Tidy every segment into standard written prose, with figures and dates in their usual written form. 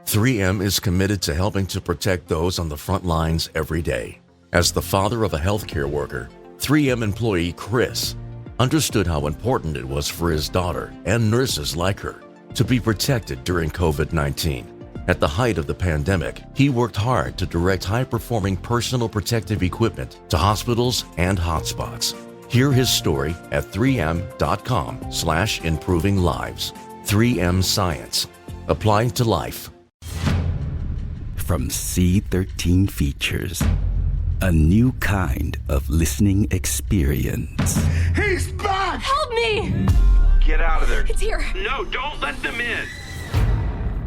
3M is committed to helping to protect those on the front lines every day. As the father of a healthcare worker, 3M employee Chris understood how important it was for his daughter and nurses like her to be protected during COVID-19. At the height of the pandemic, he worked hard to direct high-performing personal protective equipment to hospitals and hotspots. Hear his story at 3m.com/improving lives. 3M Science. Applying to life. From C13 Features, a new kind of listening experience. He's back! Help me! Get out of there. It's here. No, don't let them in.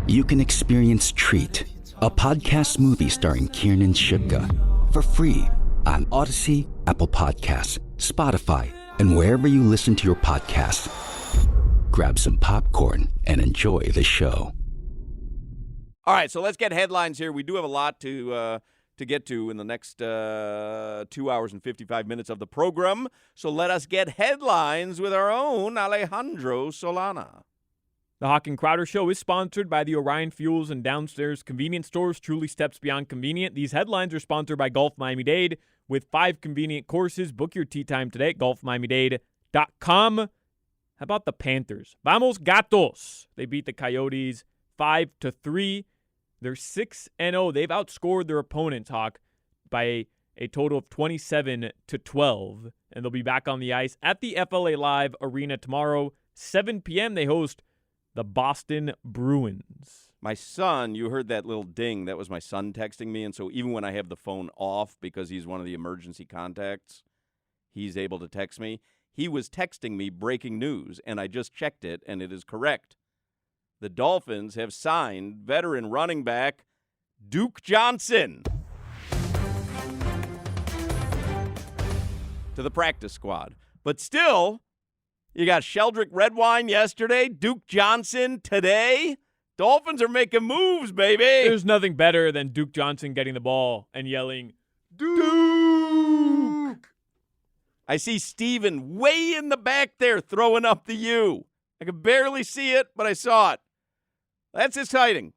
You can experience Treat, a podcast movie starring Kiernan Shipka, for free on Odyssey, Apple Podcasts, Spotify, and wherever you listen to your podcasts. Grab some popcorn and enjoy the show. All right, so let's get headlines here. We do have a lot to get to in the next 2 hours and 55 minutes of the program. So let us get headlines with our own Alejandro Solana. The Hawk and Crowder Show is sponsored by the Orion Fuels and Downstairs Convenience Stores, truly steps beyond convenient. These headlines are sponsored by Golf Miami-Dade. With 5 convenient courses, book your tee time today at golfmiamidade.com. How about the Panthers? Vamos Gatos! They beat the Coyotes 5-3. They're 6-0. They've outscored their opponents, Hawk, by a total of 27-12. And they'll be back on the ice at the FLA Live Arena tomorrow, 7 p.m. They host the Boston Bruins. My son, you heard that little ding. That was my son texting me. And so even when I have the phone off because he's one of the emergency contacts, he's able to text me. He was texting me breaking news, and I just checked it, and it is correct. The Dolphins have signed veteran running back Duke Johnson to the practice squad. But still, you got Sheldrick Redwine yesterday, Duke Johnson today. Dolphins are making moves, baby. There's nothing better than Duke Johnson getting the ball and yelling, Duke! I see Steven way in the back there throwing up the U. I could barely see it, but I saw it. That's exciting.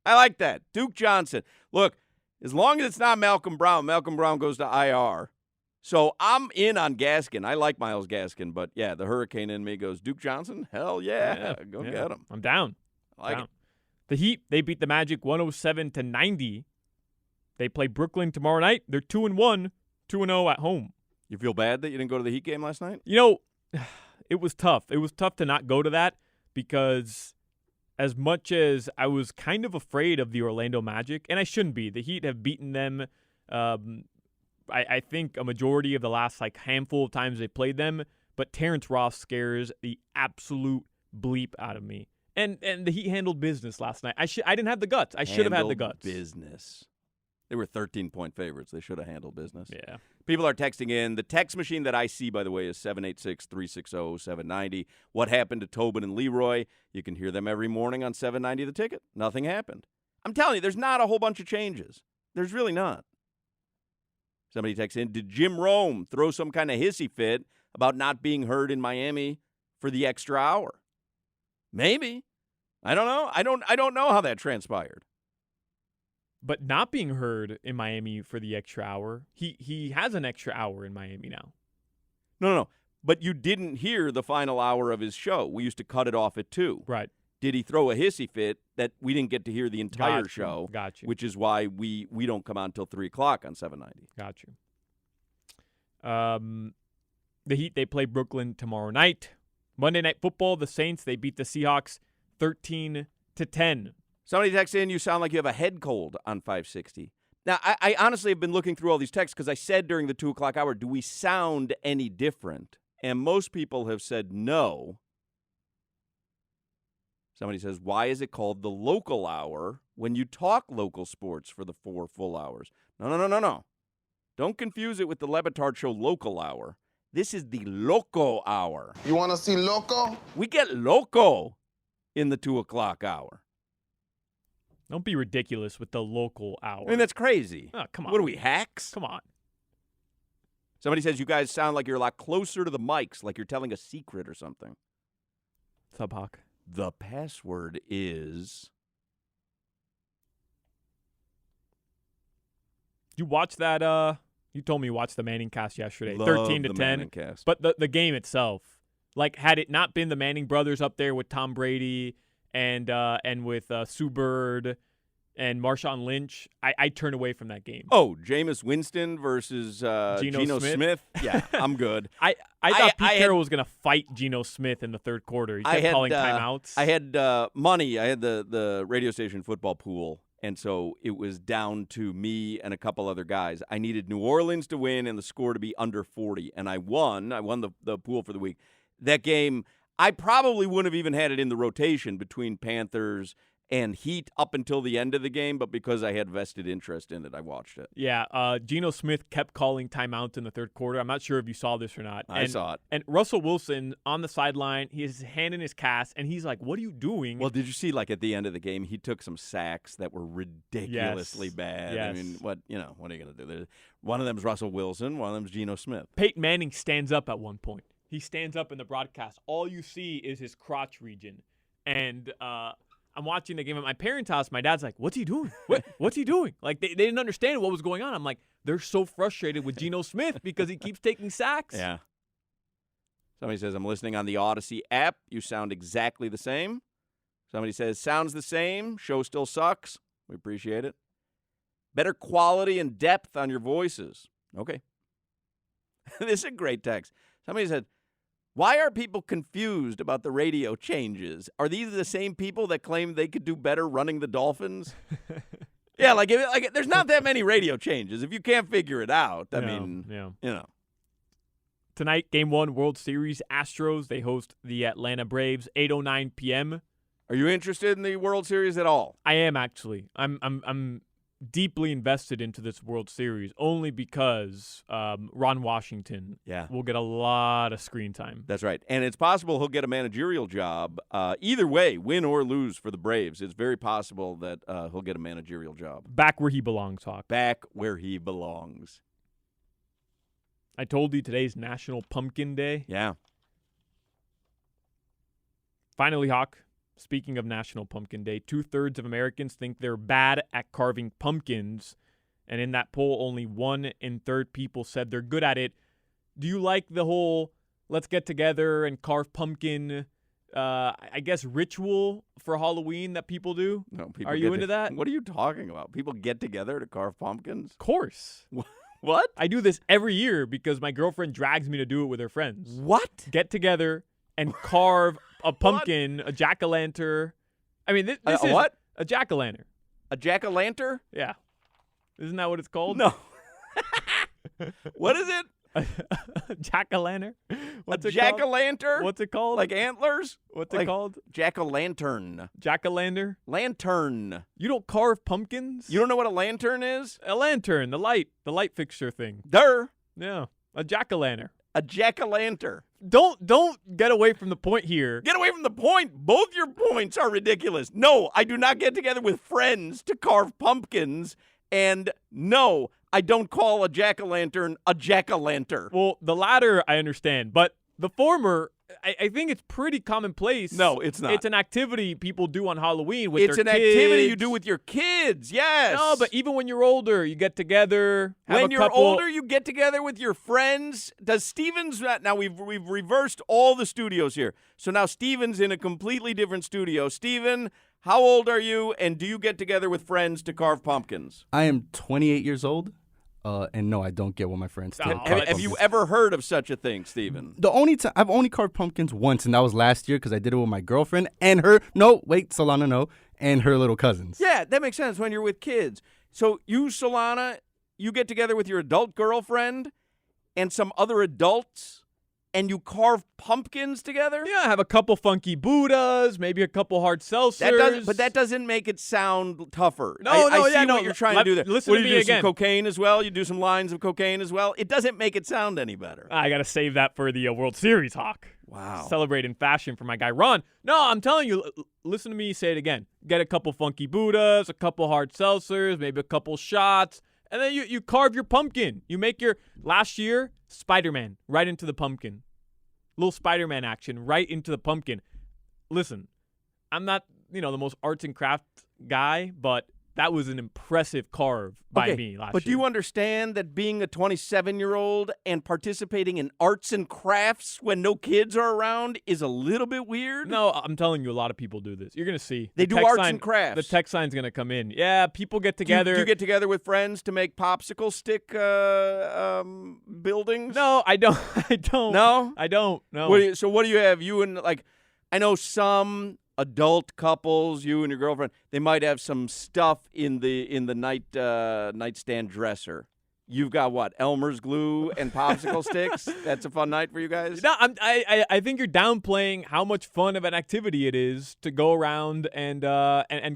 I like that. Duke Johnson. Look, as long as it's not Malcolm Brown goes to IR. So I'm in on Gaskin. I like Myles Gaskin, but yeah, the hurricane in me goes, Duke Johnson? Hell yeah. Go get him. I'm down. I like it. The Heat, they beat the Magic 107-90. They play Brooklyn tomorrow night. They're 2-1, 2-0 at home. You feel bad that you didn't go to the Heat game last night? You know, it was tough. It was tough to not go to that because as much as I was kind of afraid of the Orlando Magic, and I shouldn't be. The Heat have beaten them, I think, a majority of the last handful of times they played them, but Terrence Ross scares the absolute bleep out of me. And the Heat handled business last night. I didn't have the guts. I should have had the guts. Business. They were 13-point favorites. They should have handled business. Yeah. People are texting in. The text machine that I see, by the way, is 786-360-790. What happened to Tobin and Leroy? You can hear them every morning on 790 The Ticket. Nothing happened. I'm telling you, there's not a whole bunch of changes. There's really not. Somebody texts in, did Jim Rome throw some kind of hissy fit about not being heard in Miami for the extra hour? Maybe. I don't know. I don't know how that transpired. But not being heard in Miami for the extra hour, he has an extra hour in Miami now. No. But you didn't hear the final hour of his show. We used to cut it off at 2. Right. Did he throw a hissy fit that we didn't get to hear the entire Got you. show? Got you. Which is why we don't come on until 3 o'clock on 790. Got you. The Heat, they play Brooklyn tomorrow night. Monday Night Football, the Saints, they beat the Seahawks 13-10. Somebody texts in, you sound like you have a head cold on 560. Now, I honestly have been looking through all these texts because I said during the 2 o'clock hour, do we sound any different? And most people have said no. Somebody says, why is it called the local hour when you talk local sports for the 4 full hours? No. Don't confuse it with the Lebitard Show local hour. This is the loco hour. You want to see loco? We get loco in the 2 o'clock hour. Don't be ridiculous with the local hour. I mean, that's crazy. Oh, come on. What are we, hacks? Come on. Somebody says you guys sound like you're a lot closer to the mics, like you're telling a secret or something. Sub Hawk. The password is You watch that? You told me you watched the Manning cast yesterday, Love 13 to the 10. Manning cast. But the game itself, like, had it not been the Manning brothers up there with Tom Brady and with Sue Bird and Marshawn Lynch, I turn away from that game. Oh, Jameis Winston versus Geno Smith? Yeah, I'm good. I thought Pete Carroll was going to fight Geno Smith in the third quarter. He kept calling timeouts. I had money. I had the radio station football pool, and so it was down to me and a couple other guys. I needed New Orleans to win and the score to be under 40, and I won. I won the pool for the week. That game, I probably wouldn't have even had it in the rotation between Panthers and Heat up until the end of the game, but because I had vested interest in it, I watched it. Yeah, Geno Smith kept calling timeouts in the third quarter. I'm not sure if you saw this or not. I saw it. And Russell Wilson on the sideline, he has his hand in his cast, and he's like, what are you doing? Well, did you see, like, at the end of the game, he took some sacks that were ridiculously bad. Yes. I mean, what are you going to do? One of them is Russell Wilson. One of them is Geno Smith. Peyton Manning stands up at one point. He stands up in the broadcast. All you see is his crotch region. And I'm watching the game at my parents' house. My dad's like, what's he doing? What's he doing? Like, they didn't understand what was going on. I'm like, they're so frustrated with Geno Smith because he keeps taking sacks. Yeah. Somebody says, I'm listening on the Odyssey app. You sound exactly the same. Somebody says, sounds the same. Show still sucks. We appreciate it. Better quality and depth on your voices. Okay. This is a great text. Somebody said, why are people confused about the radio changes? Are these the same people that claim they could do better running the Dolphins? Yeah, like there's not that many radio changes. If you can't figure it out, I mean, you know. Tonight, Game 1, World Series, Astros. They host the Atlanta Braves, 8:09 p.m. Are you interested in the World Series at all? I am, actually. I'm deeply invested into this World Series only because Ron Washington will get a lot of screen time. That's right. And it's possible he'll get a managerial job. Either way, win or lose for the Braves, it's very possible that he'll get a managerial job. Back where he belongs, Hawk. Back where he belongs. I told you today's National Pumpkin Day. Yeah. Finally, Hawk. Speaking of National Pumpkin Day, 2/3 of Americans think they're bad at carving pumpkins. And in that poll, only 1 in 3 people said they're good at it. Do you like the whole let's get together and carve pumpkin, I guess, ritual for Halloween that people do? No, people Are you into that? What are you talking about? People get together to carve pumpkins? Of course. What? I do this every year because my girlfriend drags me to do it with her friends. What? Get together and carve a pumpkin, a jack-o'-lantern. I mean, this is what? A jack-o'-lantern. A jack-o'-lantern? Yeah. Isn't that what it's called? No. What is it? A jack-o'-lantern? What's it jack-o'-lantern? called? What's it called? Like antlers? What's it called? Jack-o'-lantern. Jack-o'-lantern? Lantern. You don't carve pumpkins? You don't know what a lantern is? A lantern, the light fixture thing. Durr. Yeah. A jack-o'-lantern. A jack-o'-lantern. Don't get away from the point here. Get away from the point. Both your points are ridiculous. No, I do not get together with friends to carve pumpkins. And no, I don't call a jack-o'-lantern a jack-o'-lantern. Well, the latter I understand, but the former, I think it's pretty commonplace. No, it's not. It's an activity people do on Halloween with their kids. It's an activity you do with your kids, yes. No, but even when you're older, you get together. When you're older, you get together with your friends. Does Steven's, now we've reversed all the studios here. So now Steven's in a completely different studio. Steven, how old are you, and do you get together with friends to carve pumpkins? I am 28 years old. And no, I don't get with my friends. Have you ever heard of such a thing, Steven? The only time I've only carved pumpkins once, and that was last year because I did it with my girlfriend and her. No, wait, Solana, no, and her little cousins. Yeah, that makes sense when you're with kids. So you, Solana, you get together with your adult girlfriend and some other adults, and you carve pumpkins together? Yeah, have a couple funky Buddhas, maybe a couple hard seltzers. But that doesn't make it sound tougher. I see what you're trying to do there. Listen to me you do again. Some cocaine as well? You do some lines of cocaine as well? It doesn't make it sound any better. I got to save that for the World Series, Hawk. Wow. Celebrate in fashion for my guy, Ron. No, I'm telling you, listen to me say it again. Get a couple funky Buddhas, a couple hard seltzers, maybe a couple shots, and then you carve your pumpkin. You make your, last year, Spider-Man right into the pumpkin. Little Spider-Man action right into the pumpkin. Listen, I'm not, the most arts and craft guy, but that was an impressive carve by me last year. But do you understand that being a 27-year-old and participating in arts and crafts when no kids are around is a little bit weird? No, I'm telling you, a lot of people do this. You're going to see. They do arts and crafts. The text sign's going to come in. Yeah, people get together. Do you get together with friends to make popsicle stick buildings? No, I don't. I don't. No? I don't. No. What do you have? You and, I know some adult couples, you and your girlfriend, they might have some stuff in the nightstand dresser. You've got what? Elmer's glue and popsicle sticks? That's a fun night for you guys? No, I think you're downplaying how much fun of an activity it is to go around and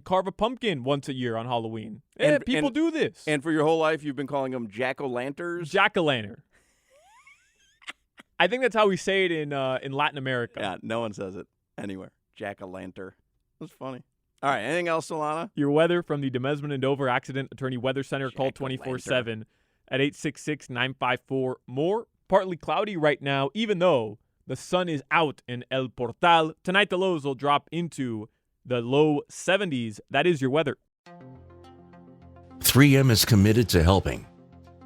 carve a pumpkin once a year on Halloween. Yeah, people do this. And for your whole life, you've been calling them jack-o'-lanterns? Jack-o'-lantern. I think that's how we say it in Latin America. Yeah, no one says it anywhere. Jack-o'-lantern. That's funny. All right, anything else, Solana? Your weather from the Demesman and Dover Accident Attorney Weather Center. Call 24/7 at 866-954-MORE. Partly cloudy right now, even though the sun is out in El Portal. Tonight, the lows will drop into the low 70s. That is your weather. 3M is committed to helping.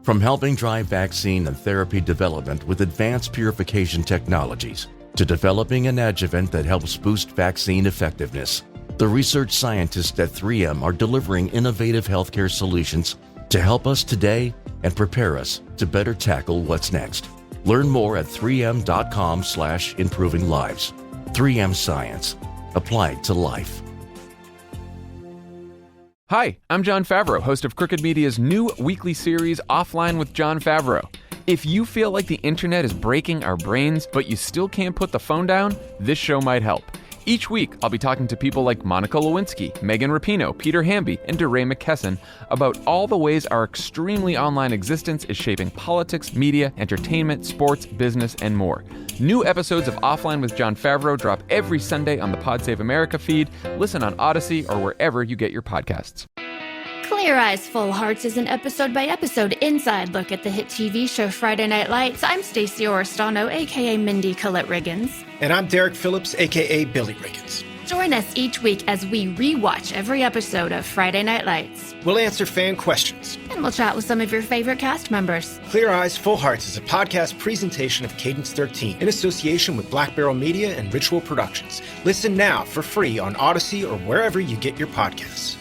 From helping drive vaccine and therapy development with advanced purification technologies to developing an adjuvant that helps boost vaccine effectiveness, the research scientists at 3M are delivering innovative healthcare solutions to help us today and prepare us to better tackle what's next. Learn more at 3m.com/improving lives. 3M Science. Applied to life. Hi, I'm Jon Favreau, host of Crooked Media's new weekly series, Offline with Jon Favreau. If you feel like the internet is breaking our brains, but you still can't put the phone down, this show might help. Each week, I'll be talking to people like Monica Lewinsky, Megan Rapinoe, Peter Hamby, and DeRay McKesson about all the ways our extremely online existence is shaping politics, media, entertainment, sports, business, and more. New episodes of Offline with Jon Favreau drop every Sunday on the Pod Save America feed. Listen on Odyssey or wherever you get your podcasts. Clear Eyes, Full Hearts is an episode-by-episode inside look at the hit TV show Friday Night Lights. I'm Stacey Oristano, a.k.a. Mindy Collette Riggins. And I'm Derek Phillips, a.k.a. Billy Riggins. Join us each week as we rewatch every episode of Friday Night Lights. We'll answer fan questions. And we'll chat with some of your favorite cast members. Clear Eyes, Full Hearts is a podcast presentation of Cadence 13 in association with Black Barrel Media and Ritual Productions. Listen now for free on Odyssey or wherever you get your podcasts.